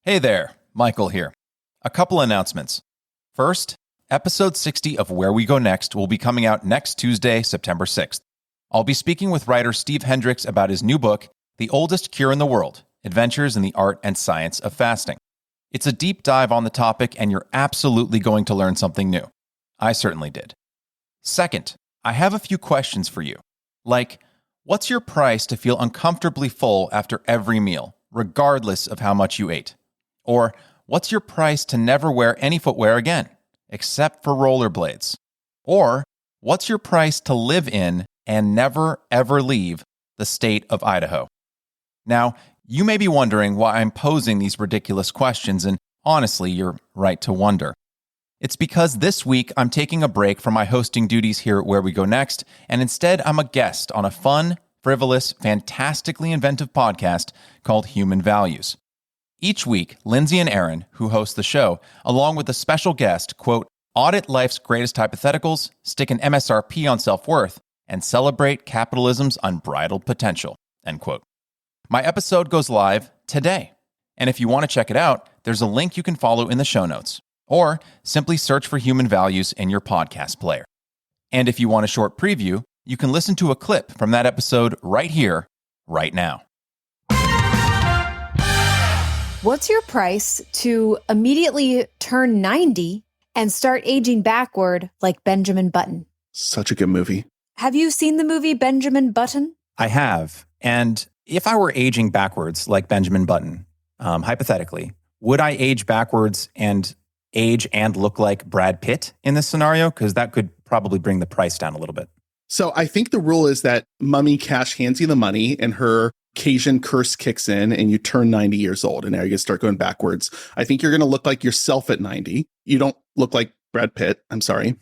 Hey there, Michael here. A couple announcements. First, episode 60 of Where We Go Next will be coming out next Tuesday, September 6th. I'll be speaking with writer Steve Hendricks about his new book, The Oldest Cure in the World: Adventures in the Art and Science of Fasting. It's a deep dive on the topic, and you're absolutely going to learn something new. I certainly did. Second, I have a few questions for you. Like, what's your price to feel uncomfortably full after every meal, regardless of how much you ate? Or, what's your price to never wear any footwear again, except for rollerblades? Or, what's your price to live in and never, ever leave the state of Idaho? Now, you may be wondering why I'm posing these ridiculous questions, and honestly, you're right to wonder. It's because this week I'm taking a break from my hosting duties here at Where We Go Next, and instead I'm a guest on a fun, frivolous, fantastically inventive podcast called Human Values. Each week, Lindsay and Aaron, who host the show, along with a special guest, quote, audit life's greatest hypotheticals, stick an MSRP on self-worth, and celebrate capitalism's unbridled potential, end quote. My episode goes live today. And if you want to check it out, there's a link you can follow in the show notes, or simply search for Human Values in your podcast player. And if you want a short preview, you can listen to a clip from that episode right here, right now. What's your price to immediately turn 90 and start aging backward like Benjamin Button? Such a good movie. Have you seen the movie Benjamin Button? I have. And if I were aging backwards like Benjamin Button, hypothetically, would I age backwards and age and look like Brad Pitt in this scenario? Because that could probably bring the price down a little bit. So I think the rule is that Mummy Cash hands you the money and her Cajun curse kicks in and you turn 90 years old, and now you can start going backwards. I think you're going to look like yourself at 90. You don't look like Brad Pitt. I'm sorry.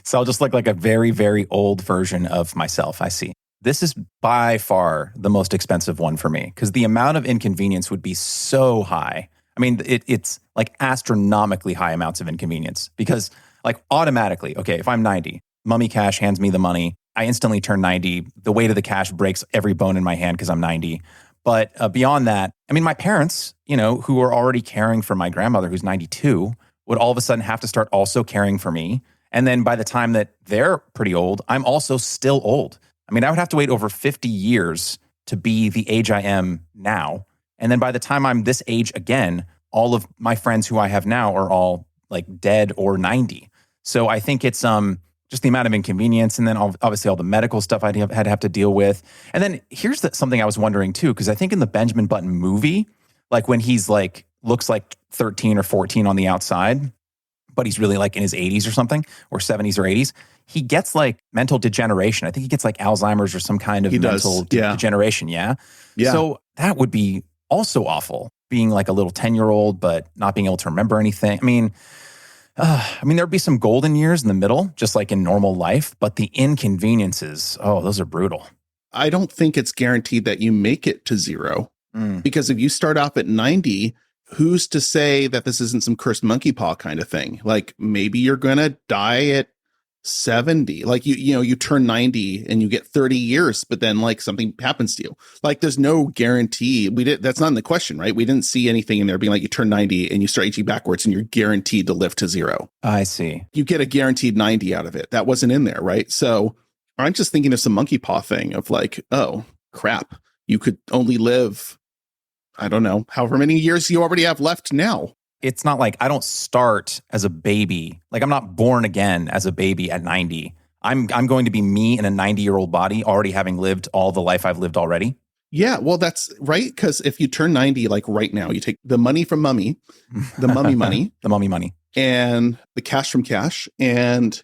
So I'll just look like a very, very old version of myself. I see. This is by far the most expensive one for me because the amount of inconvenience would be so high. I mean, it's like astronomically high amounts of inconvenience because like automatically, okay, if I'm 90, Mummy Cash hands me the money. I instantly turn 90. The weight of the cash breaks every bone in my hand because I'm 90. But beyond that, I mean, my parents, who are already caring for my grandmother who's 92, would all of a sudden have to start also caring for me. And then by the time that they're pretty old, I'm also still old. I mean, I would have to wait over 50 years to be the age I am now. And then by the time I'm this age again, all of my friends who I have now are all like dead or 90. So I think it's just the amount of inconvenience, and then obviously all the medical stuff I'd have to deal with. And then here's something I was wondering too, because I think in the Benjamin Button movie, like when he's like, looks like 13 or 14 on the outside, but he's really like in his 80s or something, or 70s or 80s, he gets like mental degeneration. I think he gets like Alzheimer's or some kind of mental degeneration, yeah? So that would be also awful, being like a little 10-year-old, but not being able to remember anything. I mean, there'd be some golden years in the middle, just like in normal life, but the inconveniences, those are brutal. I don't think it's guaranteed that you make it to zero. Because if you start off at 90, who's to say that this isn't some cursed monkey paw kind of thing? Like maybe you're going to die at 70. Like you turn 90 and you get 30 years, but then like something happens to you. Like there's no guarantee. That's not in the question, right? We didn't see anything in there being like you turn 90 and you start aging backwards and you're guaranteed to live to zero. I see. You get a guaranteed 90 out of it. That wasn't in there, right? So I'm just thinking of some monkey paw thing of like, oh crap, you could only live, I don't know, however many years you already have left now. It's not like I don't start as a baby. Like I'm not born again as a baby at 90. I'm going to be me in a 90-year-old body already having lived all the life I've lived already. Yeah, well, that's right. Because if you turn 90, like right now, you take the money from Mummy, the Mummy money, the Mummy money, and the cash from Cash, and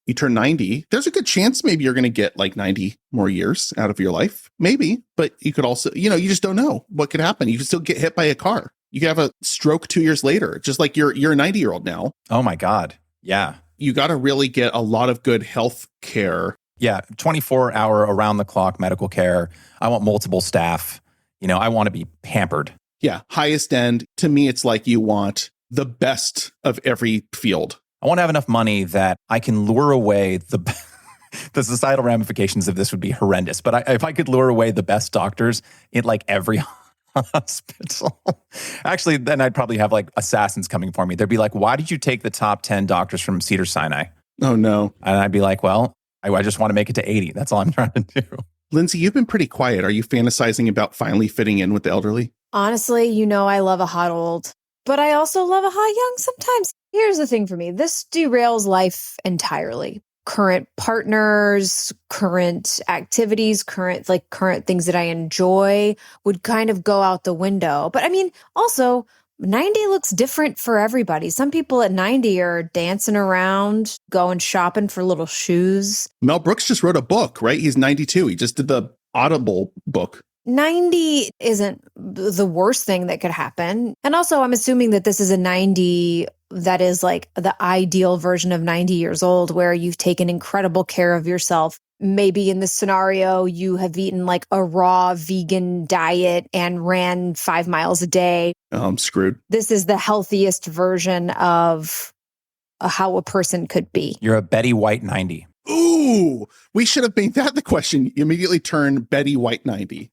you turn 90, there's a good chance maybe you're going to get like 90 more years out of your life. Maybe, but you could also, you just don't know what could happen. You could still get hit by a car. You could have a stroke 2 years later, just like you're a 90-year-old now. Oh my God. Yeah. You got to really get a lot of good health care. Yeah. 24-hour around the clock medical care. I want multiple staff. I want to be pampered. Yeah. Highest end. To me, it's like you want the best of every field. I want to have enough money that I can lure away the societal ramifications of this would be horrendous. But if I could lure away the best doctors in like every hospital. Actually, then I'd probably have like assassins coming for me. They'd be like, why did you take the top 10 doctors from Cedars-Sinai? Oh, no. And I'd be like, well, I just want to make it to 80. That's all I'm trying to do. Lindsay, you've been pretty quiet. Are you fantasizing about finally fitting in with the elderly? Honestly, you know I love a hot old, but I also love a hot young sometimes. Here's the thing for me. This derails life entirely. Current partners, current activities, current things that I enjoy would kind of go out the window. But I mean, also 90 looks different for everybody. Some people at 90 are dancing around, going shopping for little shoes. Mel Brooks just wrote a book, right? He's 92. He just did the Audible book. 90 isn't the worst thing that could happen. And also, I'm assuming that this is a 90 that is like the ideal version of 90 years old, where you've taken incredible care of yourself. Maybe in this scenario, you have eaten like a raw vegan diet and ran 5 miles a day. Oh, I'm screwed. This is the healthiest version of how a person could be. You're a Betty White 90. Ooh, we should have made that the question. You immediately turn Betty White 90.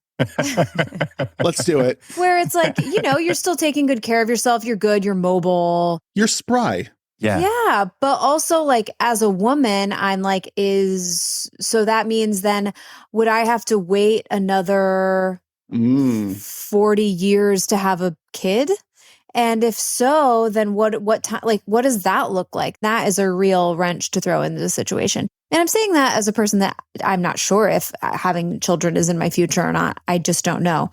Let's do it. Where it's like, you're still taking good care of yourself. You're good. You're mobile. You're spry. Yeah. Yeah. But also, like, as a woman, I'm like, so that means then would I have to wait another 40 years to have a kid? And if so, then what time, like, what does that look like? That is a real wrench to throw into the situation. And I'm saying that as a person that I'm not sure if having children is in my future or not. I just don't know.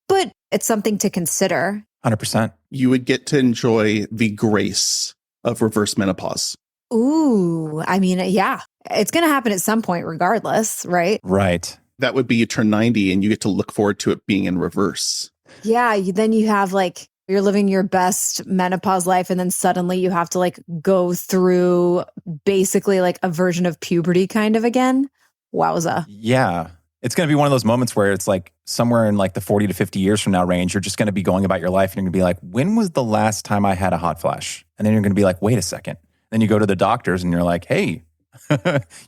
But it's something to consider. 100%. You would get to enjoy the grace of reverse menopause. Ooh, I mean, yeah, it's going to happen at some point regardless, right? Right. That would be you turn 90 and you get to look forward to it being in reverse. Yeah, then you have like, you're living your best menopause life, and then suddenly you have to like go through basically like a version of puberty kind of again. Wowza. Yeah. It's going to be one of those moments where it's like somewhere in like the 40 to 50 years from now range, you're just going to be going about your life and you're going to be like, when was the last time I had a hot flash? And then you're going to be like, wait a second. Then you go to the doctors and you're like, hey,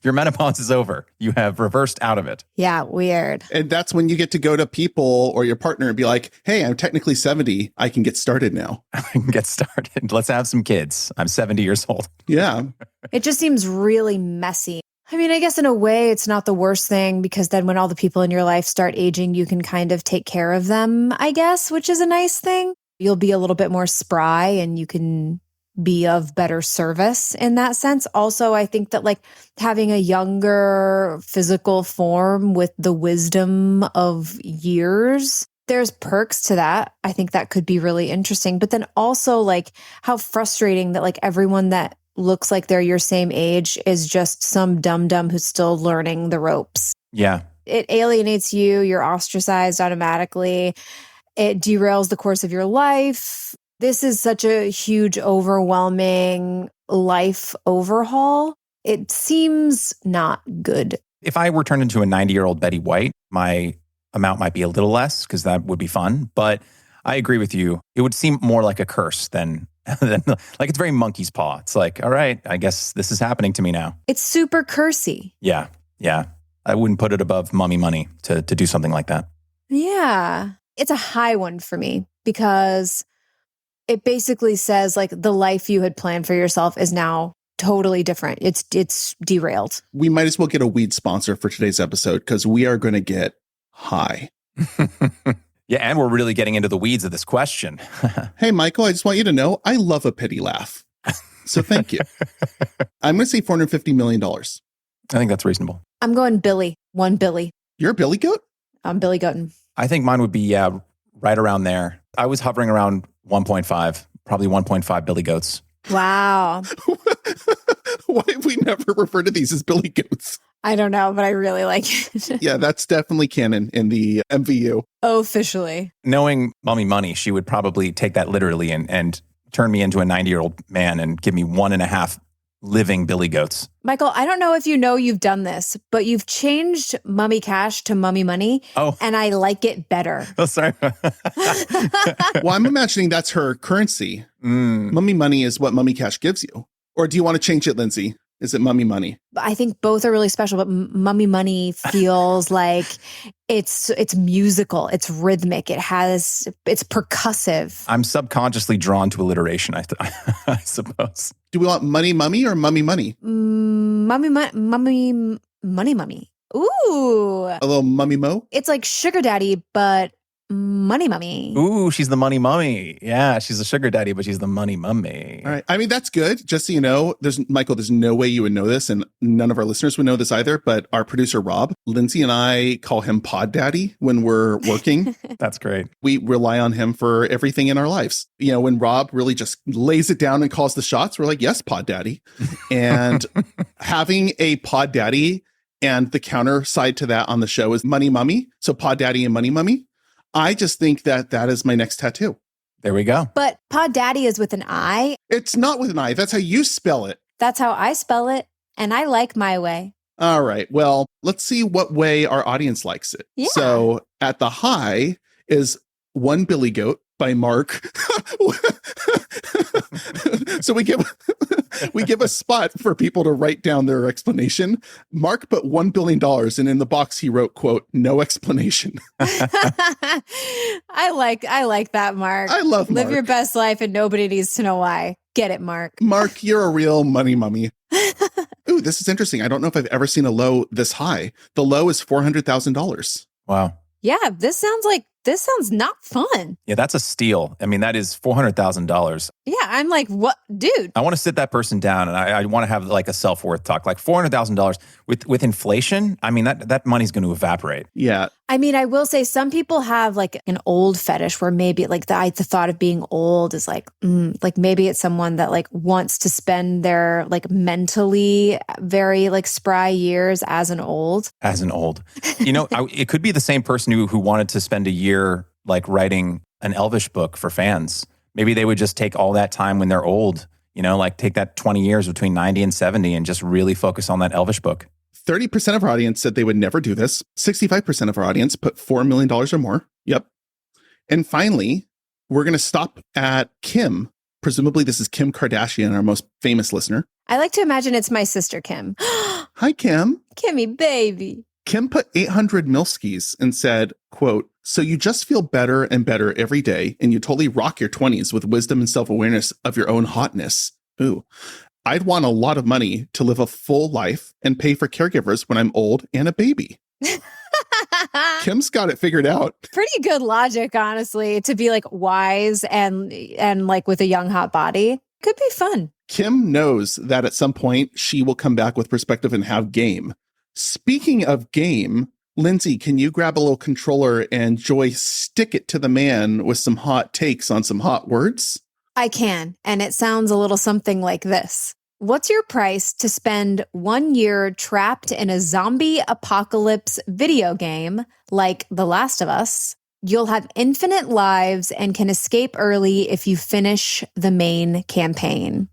your menopause is over. You have reversed out of it. Yeah, weird. And that's when you get to go to people or your partner and be like, hey, I'm technically 70. I can get started now. I can get started. Let's have some kids. I'm 70 years old. Yeah. It just seems really messy. I mean, I guess in a way it's not the worst thing, because then when all the people in your life start aging, you can kind of take care of them, I guess, which is a nice thing. You'll be a little bit more spry and you can be of better service in that sense. Also, I think that like having a younger physical form with the wisdom of years, there's perks to that. I think that could be really interesting. But then also like how frustrating that like everyone that looks like they're your same age is just some dum-dum who's still learning the ropes. Yeah. It alienates you. You're ostracized automatically. It derails the course of your life. This is such a huge, overwhelming life overhaul. It seems not good. If I were turned into a 90-year-old Betty White, my amount might be a little less because that would be fun. But I agree with you. It would seem more like a curse than like it's very monkey's paw. It's like, all right, I guess this is happening to me now. It's super cursy. Yeah. Yeah. I wouldn't put it above mummy money to do something like that. Yeah. It's a high one for me because it basically says like the life you had planned for yourself is now totally different. It's derailed. We might as well get a weed sponsor for today's episode because we are going to get high. Yeah, and we're really getting into the weeds of this question. Hey, Michael, I just want you to know I love a pity laugh. So thank you. I'm going to say $450 million. I think that's reasonable. I'm going Billy. One Billy. You're a Billy goat? I'm Billy Goatin. I think mine would be, right around there. I was hovering around 1.5, probably 1.5 Billy Goats. Wow. Why have we never referred to these as Billy goats? I don't know, but I really like it. Yeah, that's definitely canon in the MVU. Officially. Knowing Mummy Money, she would probably take that literally and turn me into a 90-year-old man and give me 1.5 living Billy Goats. Michael, I don't know if you know you've done this, but you've changed Mummy Cash to Mummy Money. Oh. And I like it better. Oh, sorry. Well, I'm imagining that's her currency. Mummy Money is what Mummy Cash gives you. Or do you want to change it, Lindsay? Is it Mummy Money? I think both are really special, but Mummy Money feels like it's musical, it's rhythmic, it's percussive. I'm subconsciously drawn to alliteration, I suppose. Do we want Money Mummy or Mummy Money? Money Mummy. Ooh. A little Mummy Mo? It's like Sugar Daddy, but Money Mummy. Ooh, she's the money mummy. Yeah, she's a sugar daddy, but she's the money mummy. All right. I mean, that's good. Just so you know, Michael, there's no way you would know this, and none of our listeners would know this either, but our producer, Rob, Lindsay and I call him Pod Daddy when we're working. That's great. We rely on him for everything in our lives. You know, when Rob really just lays it down and calls the shots, we're like, yes, Pod Daddy. And having a Pod Daddy and the counter side to that on the show is Money Mummy. So Pod Daddy and Money Mummy. I just think that is my next tattoo. There we go. But Pod Daddy is with an I. It's not with an I. That's how you spell it. That's how I spell it. And I like my way. All right. Well, let's see what way our audience likes it. Yeah. So at the high is One Billy Goat by Mark. So we give a spot for people to write down their explanation. Mark put $1 billion, and in the box he wrote, quote, no explanation. I like that, Mark. I love Mark. Live your best life and nobody needs to know why. Get it, Mark. Mark, you're a real money mummy. Ooh, this is interesting. I don't know if I've ever seen a low this high. The low is $400,000. Wow. Yeah, this sounds not fun. Yeah, that's a steal. I mean, that is $400,000. Yeah, I'm like, what, dude? I want to sit that person down, and I want to have like a self-worth talk. Like $400,000 with inflation, I mean, that money's going to evaporate. Yeah. I mean, I will say some people have like an old fetish where maybe like the thought of being old is like maybe it's someone that like wants to spend their like mentally very like spry years as an old. You know, it could be the same person who wanted to spend a year like writing an Elvish book for fans. Maybe they would just take all that time when they're old, you know, like take that 20 years between 90 and 70 and just really focus on that Elvish book. 30% of our audience said they would never do this. 65% of our audience put $4 million or more. Yep. And finally, we're going to stop at Kim. Presumably this is Kim Kardashian, our most famous listener. I like to imagine it's my sister, Kim. Hi, Kim. Kimmy, baby. Kim put 800 milskis and said, quote, so you just feel better and better every day, and you totally rock your 20s with wisdom and self-awareness of your own hotness. Ooh. I'd want a lot of money to live a full life and pay for caregivers when I'm old and a baby. Kim's got it figured out. Pretty good logic, honestly, to be like wise and like with a young hot body. Could be fun. Kim knows that at some point she will come back with perspective and have game. Speaking of game, Lindsay, can you grab a little controller and stick it to the man with some hot takes on some hot words? I can, and it sounds a little something like this. What's your price to spend 1 year trapped in a zombie apocalypse video game like The Last of Us? You'll have infinite lives and can escape early if you finish the main campaign.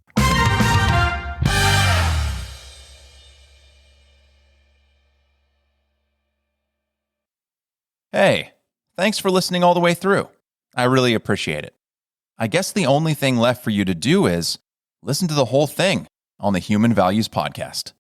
Hey, thanks for listening all the way through. I really appreciate it. I guess the only thing left for you to do is listen to the whole thing on the Human Values Podcast.